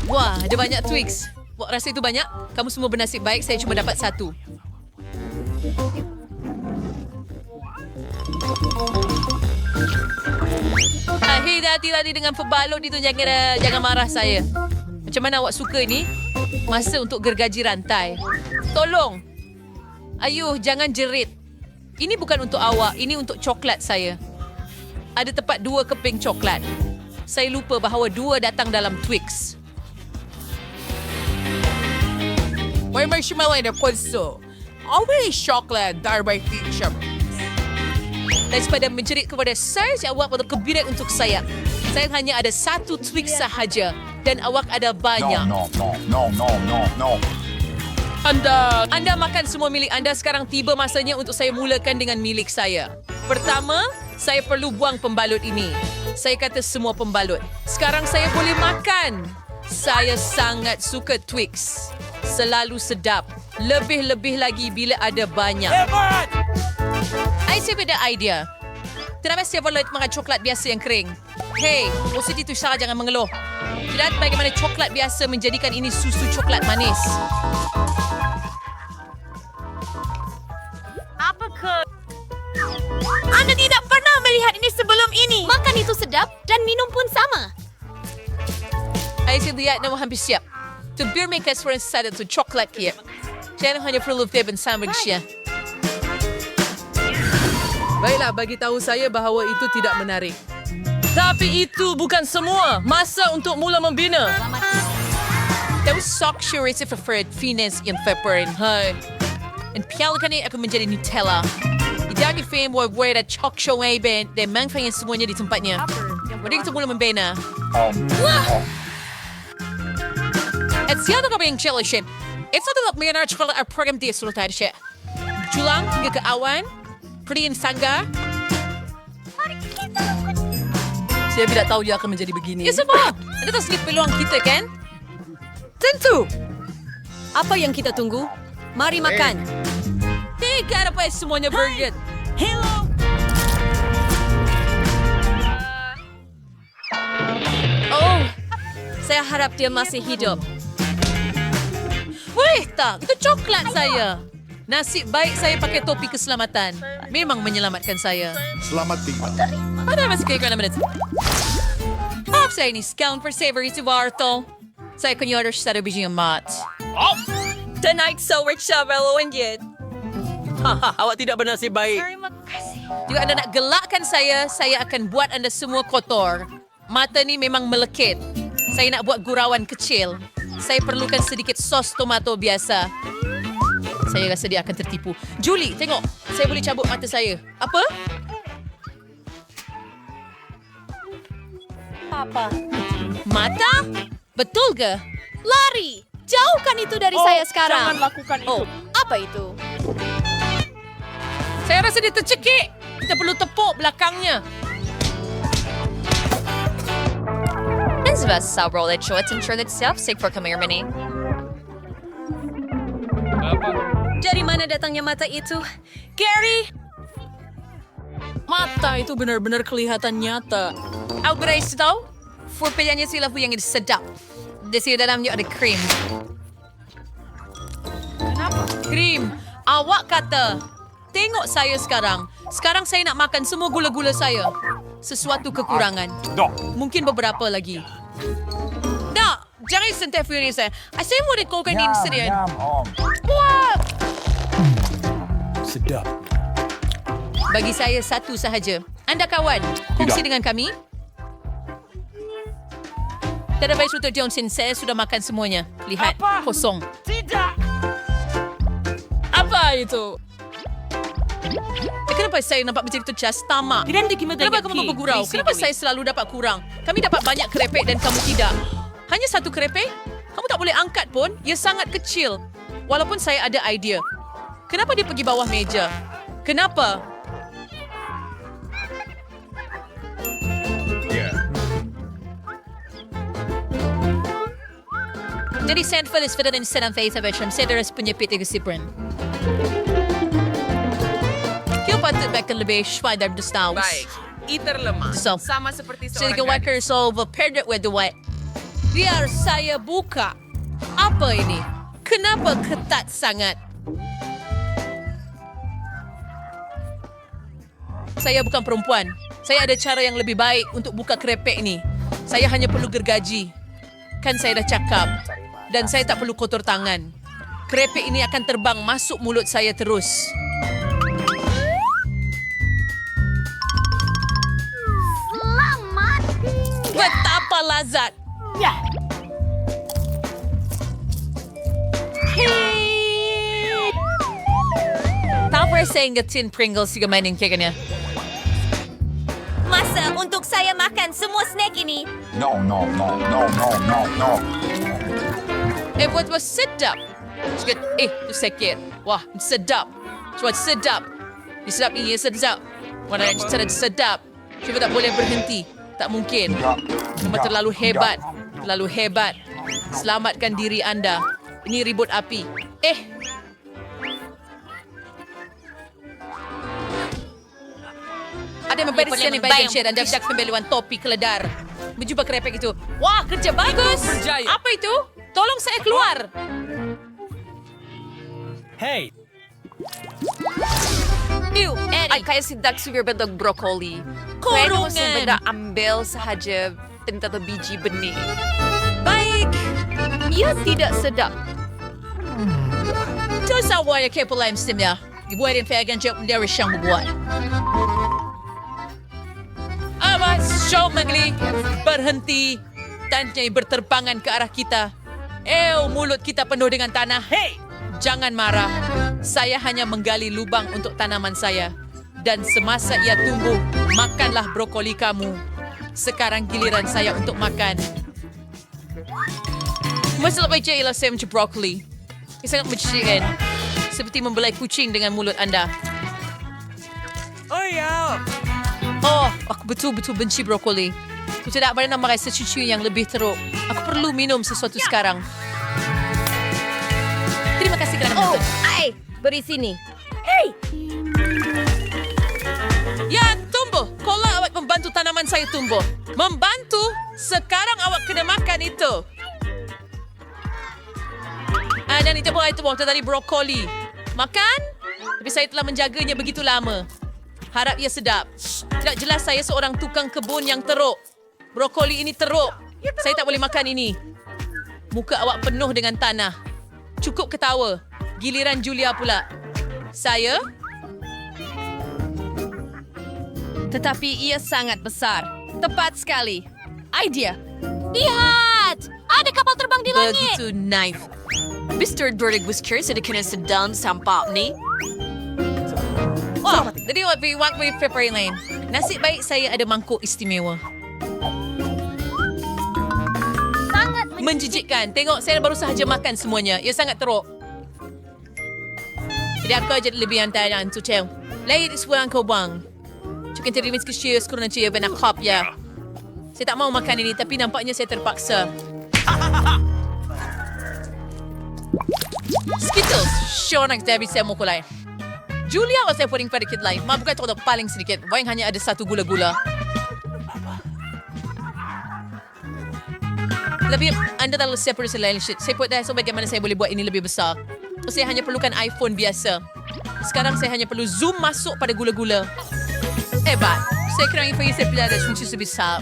Wah, ada banyak Twix. Wah, rasa itu banyak? Kamu semua bernasib baik, saya cuma dapat satu. Hati-hati dengan pembalut itu, jangan marah saya. Macam mana awak suka ni? Masa untuk gergaji rantai. Tolong. Ayuh, jangan jerit. Ini bukan untuk awak, ini untuk coklat saya. Ada tepat 2 keping coklat. Saya lupa bahawa 2 datang dalam Twix. May marshmallow na pulso. Always chocolate, darbay teacher. Daripada menjerit kepada saya, awak perlu kebirat untuk saya. Saya hanya ada 1 Twix sahaja. Dan awak ada banyak. No. Anda makan semua milik anda. Sekarang tiba masanya untuk saya mulakan dengan milik saya. Pertama, saya perlu buang pembalut ini. Saya kata semua pembalut. Sekarang saya boleh makan. Saya sangat suka Twix. Selalu sedap. Lebih-lebih lagi bila ada banyak. Saya beda idea. Kenapa saya boleh makan coklat biasa yang kering? Hei, positi tu Sarah, jangan mengeluh. Lihat bagaimana coklat biasa menjadikan ini susu coklat manis. Anda tidak pernah melihat ini sebelum ini. Makan itu sedap dan minum pun sama. Saya lihat nama hampir siap. To beer makers for inside to coklat kia. Saya hanya perlu vape dan sandwichnya. Baiklah, bagi tahu saya bahawa itu tidak menarik. Tapi itu bukan semua. Masa untuk mula membina. Tahu sok sure saya preferred finesse yang February. Hai. Dan pialakan ini akan menjadi Nutella. Jadi fame buat ada chok show ben dan mangfangin semuanya di tempatnya. Mari kita mula membina. At siapa kami yang jelly shape? It's not like me and our program dia sudah tahu shit. Julang hingga ke awan, Priyan Sangga. Saya tidak tahu dia akan menjadi begini. Ya sebab, anda tahu sedikit peluang kita kan? Tentu. Apa yang kita tunggu? Mari makan. Tiga apa semuanya burger. Hello. Oh, Saya harap dia masih hidup. boleh tak? Itu coklat saya. Nasib baik saya pakai topi keselamatan. Memang menyelamatkan saya. Selamat tinggal. Pada masih kira minit. Maaf saya ini scout for savory to Bartol. Saya akan order satu biji mat. Tonight so rich and yet. Awak tidak bernasib baik. Jika anda nak gelakkan saya akan buat anda semua kotor. Mata ni memang melekit. Saya nak buat gurauan kecil. Saya perlukan sedikit sos tomato biasa. Saya rasa dia akan tertipu. Julie, tengok. Saya boleh cabut mata saya. Apa? Apa? Mata? Betul ke? Lari! Jauhkan itu dari saya sekarang. Jangan lakukan itu. Oh, apa itu? Saya rasa dia tercekik. Kita perlu tepuk belakangnya. Nazва собрал отчет иншурance self-sick for Kamirmini. Dari mana datangnya mata itu? Gary! Mata itu benar-benar kelihatan nyata. Alberto tahu? Pilihannya sila yang sedap. Di sini dalamnya ada krim. Kenapa? Krim. Awak kata, tengok saya sekarang. Sekarang saya nak makan semua gula-gula saya. Sesuatu kekurangan. Mungkin beberapa lagi. Tak, jangan sentuh fury saya. Saya mau dikokan ini sendirian. Wah! Sedap. Bagi saya satu sahaja. Anda kawan, kongsi dengan kami. Tidak baik Dr. Johnson, saya sudah makan semuanya. Lihat, kosong. Apa itu? Kenapa saya nampak macam itu just tamak? Kenapa kamu bergurau? Kenapa saya selalu dapat kurang? Kami dapat banyak kerepek dan kamu tidak. Hanya satu kerepek? Kamu tak boleh angkat pun. Ia sangat kecil. Walaupun saya ada idea. Kenapa dia pergi bawah meja? Kenapa? Jadi Sandford is fitter than Sedan Faith of Esham. Saya terus penyepit ke Sipren. Kau patut bahkan lebih schwai dari Gustav. Baik. Iter lemah. So, Sama seperti so you seorang can whack gadis. her so paired it with the white. Biar saya buka. Apa ini? Kenapa ketat sangat? Saya bukan perempuan. Saya ada cara yang lebih baik untuk buka krepek ini. Saya hanya perlu gergaji. Kan saya dah cakap. Dan saya tak perlu kotor tangan. Krepek ini akan terbang masuk mulut saya terus. Selamat. Betapa lazat. Ya. Tapos saya ingetin Pringles juga mainin kekannya. Masa untuk saya makan semua snack ini. No, no, no, no, no, no, no. Buat sedap. Cakap, tu sakit. Wah, sedap. Cuba sedap. Dia sedap ni, dia sedap. Mana yang cara sedap. Cuba tak boleh berhenti. Tak mungkin. Cuma terlalu hebat. Terlalu hebat. Selamatkan diri anda. Ini ribut api. Ada yang membayar siang yang baik dan share. Anda bisa pembeluan topi keledar. Menjumpa krepek itu. Wah, kerja bagus. berjaya. Apa itu? Tolong saya keluar. Hey, Ew, ay kaya sindak sugar bentuk brokoli. Pwede mo Kurungan. siya benda ambil sahaja tentang biji benih. Baik. Ia tidak sedap. Ito sa waya kay pala yung steam niya. Ibuhay rin fagan siya kung dari siyang bubuhat. Ama, show magli. Berhenti. Tanya berterbangan ke arah kita. Mulut kita penuh dengan tanah. Hey! Jangan marah. Saya hanya menggali lubang untuk tanaman saya. Dan semasa ia tumbuh, makanlah brokoli kamu. Sekarang giliran saya untuk makan. Mas lebih je ialah saya macam brokoli. Ia sangat menjijikan. Seperti membelai kucing dengan mulut anda. Oh, ya. Oh, aku betul-betul benci brokoli. Aku tidak pernah makan sesuatu yang lebih teruk. Aku perlu minum sesuatu sekarang. Terima kasih kerana menonton. Beri sini. Ya, tumbuh. Kalau awak membantu tanaman saya tumbuh. Membantu? Sekarang awak kena makan itu. Dan itu buah tadi brokoli. Makan? Tapi saya telah menjaganya begitu lama. Harap ia sedap. Tidak jelas saya seorang tukang kebun yang teruk. Brokoli ini teruk. Saya tak boleh makan ini. Muka awak penuh dengan tanah. Cukup ketawa. Giliran Julia pula. Saya? Tetapi ia sangat besar. Tepat sekali. Idea. Lihat! Ada kapal terbang di langit. Begitu knife. Mr. Burdig was curious if kena sedang sampah ni. Oh, jadi wag may pepper lain. Nasib baik saya ada mangkuk istimewa. Sangat Menjijikkan. Tengok, saya baru sahaja makan semuanya. Ia sangat teruk. Jadi aku jadi lebih antaran tu cel. Lain sebulan kau buang. Cukup terima kasih sekurang cia benak kop ya. Saya tak mau makan ini tapi nampaknya saya terpaksa. Skittles. Sure nak Debbie saya mau kulai. Julia was saya putting sedikit lain. Bukan terlalu paling sedikit. Bayang hanya ada satu gula-gula. Tapi anda terlalu separate lain shit. Saya buat dah so bagaimana saya boleh buat ini lebih besar. Saya hanya perlukan iPhone biasa. Sekarang saya hanya perlu zoom masuk pada gula-gula. Hebat. Saya kira iPhone saya pelajari fungsi sebesar.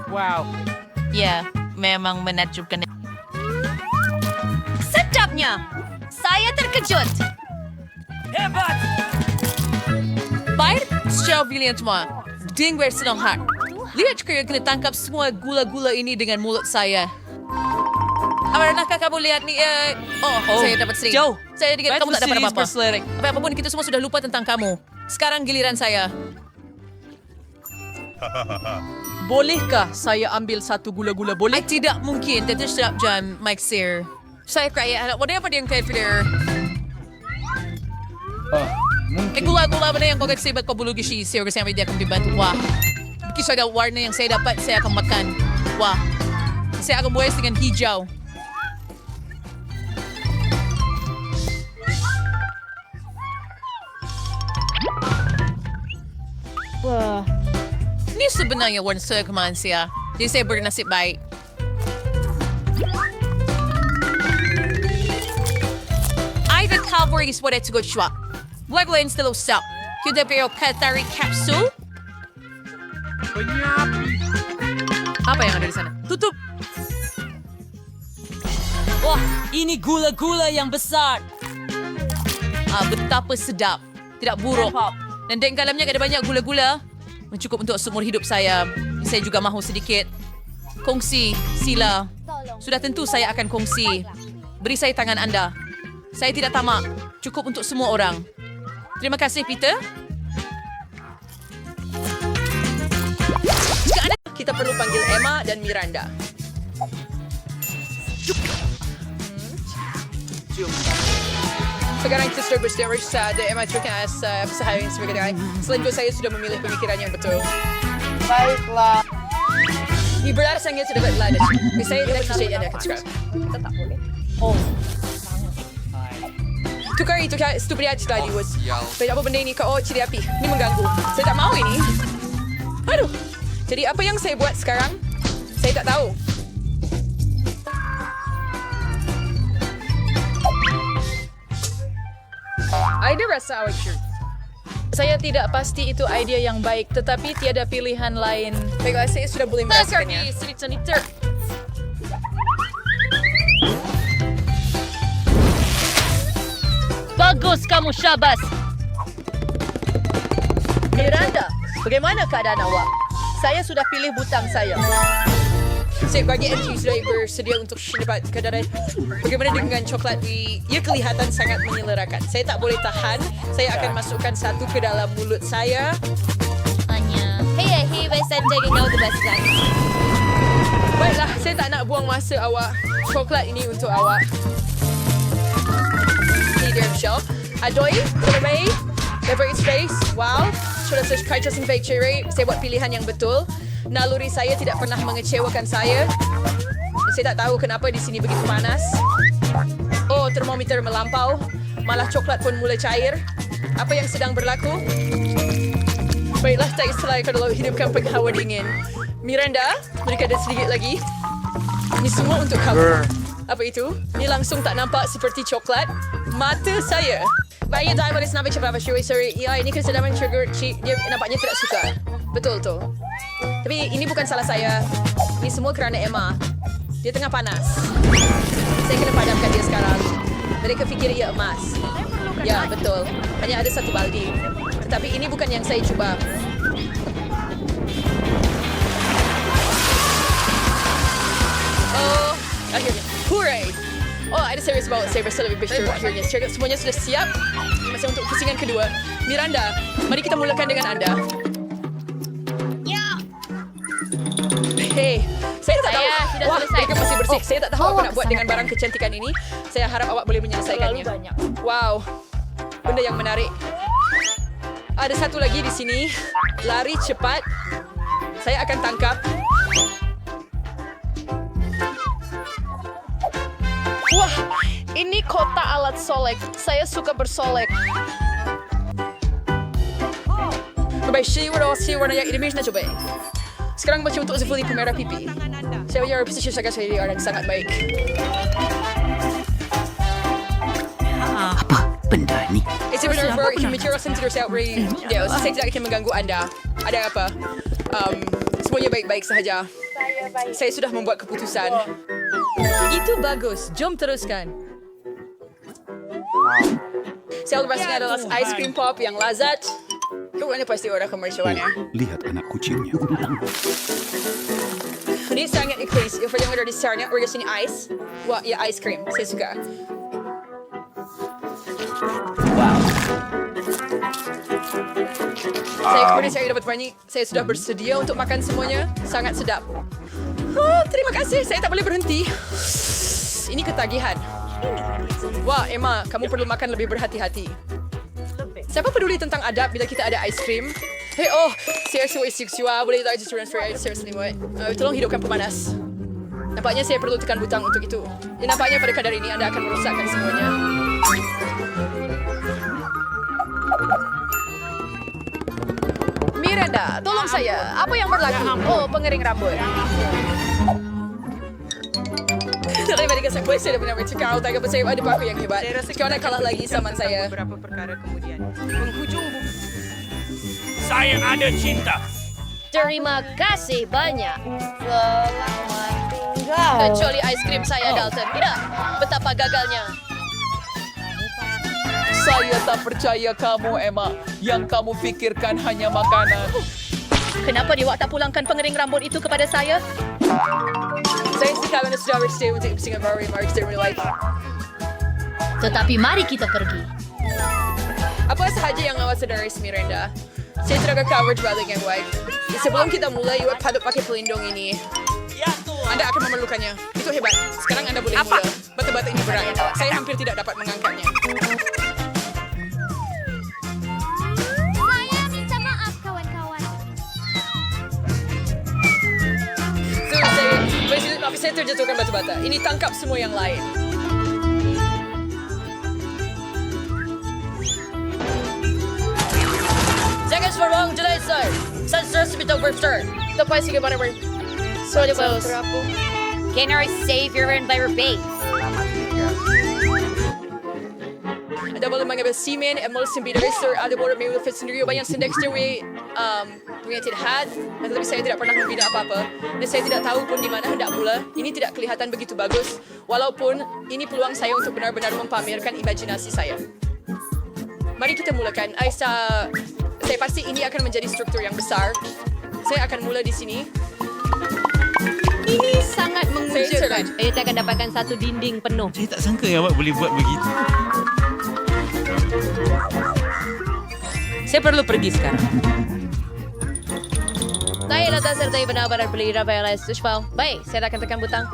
Wow. Ya, memang menakjubkan. sedapnya. Saya terkejut. Baik, secara bilion semua. Ding bersenang hak. Lihat kaya kena tangkap semua gula-gula ini dengan mulut saya. Apakah kamu lihat ni? Saya dapat sering. Joe. Saya ingat kamu tak dapat apa-apa. Berselering. Apapun kita semua sudah lupa tentang kamu. Sekarang giliran saya. Bolehkah saya ambil satu gula-gula? Boleh? Tidak mungkin. Tidak sedap jam, Mike Sir. Saya kaya, whatever dia yang kaya Peter. Gula-gula mana yang kau kasi ba't kau bulu gishi? Sir, kasi dia akan dibantu. Wah. Kisah ada warna yang saya dapat, saya akan makan. Wah. Saya akan buhay dengan hijau. Wah. Ini sebenarnya warna saya kemahan siya. Jadi saya bernasib baik. Ivy Calvary is what it's good shop. Boleh install usap. Kita beri Katari capsule. Apa yang ada di sana? Tutup. Wah, ini gula-gula yang besar. Betapa sedap. Tidak buruk. Dan di dalamnya ada banyak gula-gula. Cukup untuk seumur hidup saya. Saya juga mahu sedikit. Kongsi, sila. Sudah tentu saya akan kongsi. Beri saya tangan anda. Saya tidak tamak. Cukup untuk semua orang. Terima kasih, Peter. Jika anda... Kita perlu panggil Emma dan Miranda. Sekarang kita sudah bersedia sa Emma Trukas pesahayan sebagai guy. Selain itu, saya sudah memilih pemikiran yang betul. Baiklah. Di berdarah sudah berlalu. Saya tidak bisa anda akan subscribe. Kita tak boleh. Tukar itu kayak stupidity tadi was. Tapi apa benda ini kau ciri api? Ini mengganggu. Saya tak mau ini. Aduh. Jadi apa yang saya buat sekarang? Saya tak tahu. Idea rasa awak sure. Saya tidak pasti itu idea yang baik, tetapi tiada pilihan lain. Baiklah, saya sudah boleh merasakannya. Bagus kamu, Syabas. Miranda, bagaimana keadaan awak? Saya sudah pilih butang saya. Saya bagi MG sudah bersedia untuk dapat kedaran. Bagaimana dengan coklat di... Ia kelihatan sangat menyelerakan. Saya tak boleh tahan. Saya akan masukkan satu ke dalam mulut saya. Hanya. Hey, Western jadi kau the best guys. Baiklah, saya tak nak buang masa awak. Coklat ini untuk awak. Ini dia, Michelle. Adoy, terbaik. Leverage space. Wow. Sudah subscribe to Fake Cherry. Saya buat pilihan yang betul. Naluri saya tidak pernah mengecewakan saya. Saya tak tahu kenapa di sini begitu panas. Oh, termometer melampau. Malah coklat pun mulai cair. Apa yang sedang berlaku? Baiklah, tak istilah kalau hidupkan penghawa dingin. Miranda, mereka ada sedikit lagi. Ini semua untuk kamu. Apa itu? Ini langsung tak nampak seperti coklat. Mata saya. Banyak diamond is nampak cepat. Sorry. Ya, ini kesedaran trigger. Dia nampaknya tidak suka. Betul. Tapi ini bukan salah saya. Ini semua kerana Emma. Dia tengah panas. Saya kena padamkan dia sekarang. Mereka fikir ia emas. Ya, betul. Hanya ada satu baldi. Tetapi ini bukan yang saya cuba. Oh, akhirnya. Hooray! Oh, ada serius bawa saya berasa lebih besar akhirnya. Semuanya sudah siap. Masih untuk pusingan kedua. Miranda, mari kita mulakan dengan anda. Hey, saya tak tahu. Wah, mereka masih bersih. Saya tak tahu apa nak buat dengan barang kecantikan ini. Saya harap awak boleh menyelesaikannya. Wow, benda yang menarik. Ada satu lagi di sini. Lari cepat. Saya akan tangkap. Wah, ini kotak alat solek. Saya suka bersolek. Baik, si warna yang ini nak coba. Sekarang baca untuk Zafuli pemerah pipi. Saya punya reputation sangat saya orang sangat baik. Apa benda ni? It's a winner for material sensitive outbreak. Ya, saya tidak akan mengganggu anda. Ada apa? Semuanya baik-baik sahaja. Saya sudah membuat keputusan. Itu bagus. Jom teruskan. Saya lepasnya adalah ice cream pop yang lazat. Kau anda pasti orang komersialnya. Lihat anak kucingnya. Ini sangat ikhlas. Yang paling ada di sarnya, order sini ice. Wah, ya ice cream. Saya suka. Saya kemudian saya dapat banyak. Saya sudah bersedia untuk makan semuanya. Sangat sedap. Oh, terima kasih. Saya tak boleh berhenti. Ini ketagihan. Wah, Emma, kamu perlu makan lebih berhati-hati. Siapa peduli tentang adab bila kita ada ice cream? Hey, oh, seriously, boleh tak just transfer air seriously, what? Tolong hidupkan pemanas. Nampaknya saya perlu tekan butang untuk itu. Dan nampaknya pada kadar ini anda akan merosakkan semuanya. Mira, Anda, tolong saya. Apa yang berlaku? Oh, pengering rambut. Daripada saya boleh saya benar bercakap, tak apa saya ada aku yang hebat. Kau nak kalah lagi sama saya. Saya ada cinta. Terima kasih banyak. Selamat tinggal. Kecuali es krim saya, Dalton. Tidak. Betapa gagalnya. Saya tak percaya kamu, Emma. Yang kamu pikirkan hanya makanan. Kenapa dia tak pulangkan pengering rambut itu kepada saya? Saya suka anda sudah bersedia untuk bersingkat baru yang Mark Stern like. Tetapi mari kita pergi. Apa sahaja yang awak sedari, Miranda? Saya tidak coverage balik yang baik. Sebelum kita mulai, awak patut pakai pelindung ini. Anda akan memerlukannya. Itu hebat. Sekarang Anda boleh mula. Bata-bata ini berat. Saya hampir tidak dapat mengangkatnya. Saya minta maaf, kawan-kawan. Saya terjatuhkan batu-bata. Ini tangkap semua yang lain. Jangan serang jelai saya. Saya sebetulnya berstart. Lepas sige para ber. Sorry, boss. Can our savior and by base? Ada boleh mengambil semen, emulsi biodiesel, ada boleh mengambil fit sendiri. Banyak sendiri sendiri punya tidak had. Tetapi saya tidak pernah membina apa-apa. Dan saya tidak tahu pun di mana hendak mula. Ini tidak kelihatan begitu bagus. Walaupun ini peluang saya untuk benar-benar mempamerkan imajinasi saya. Mari kita mulakan. Saya pasti ini akan menjadi struktur yang besar. Saya akan mula di sini. Ini sangat mengejutkan. Saya Kita akan dapatkan satu dinding penuh. Saya tak sangka awak boleh buat begitu. Saya perlu pergi sekarang. Saya datang sertai benar-benar beli Rafael Sushpal. Baik, saya akan tekan butang.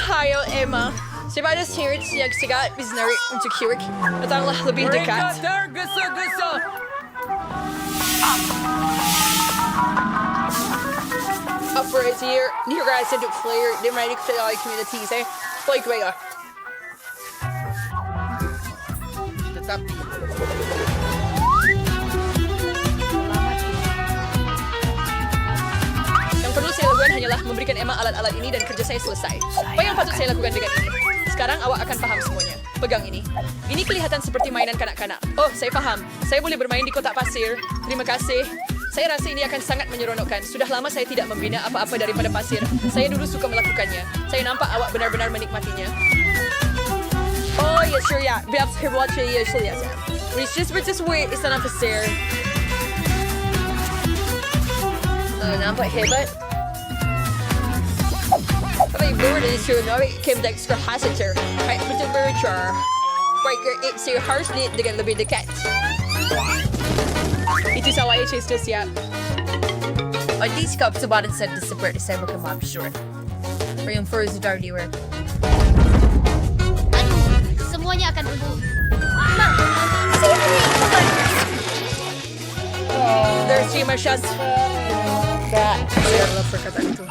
Hayo, Emma. Saya pada sihir yang sigat bisnari untuk Kirik. Datanglah lebih dekat. Tergesa-gesa. Upwards here. Ni rasa untuk flare. Dia mereka kita oleh community saya. Like baiklah. Tetapi yang perlu saya lakukan hanyalah memberikan Emma alat-alat ini dan kerja saya selesai. Apa yang patut saya lakukan dengan ini? Sekarang awak akan paham semuanya. Pegang ini. Ini kelihatan seperti mainan kanak-kanak. Oh, saya paham. Saya boleh bermain di kotak pasir. Terima kasih. Saya rasa ini akan sangat menyeronokkan. Sudah lama saya tidak membina apa-apa daripada pasir. Saya dulu suka melakukannya. Saya nampak awak benar-benar menikmatinya. Oh, ya, sure, ya. Perhaps watch it, usually, yes. It's just this way. It's not pasir. Nampak hebat. Tapi bird is true. No, it came the extra passenger. Right, betul bercer. Right, it's your harus lihat dengan lebih dekat. Itu saya sudah siap. At least kap sebaran sa December ka map short. Or yung first dirty work. Semuanya akan tumbuh. There's too much shots. Saya love perkataan itu.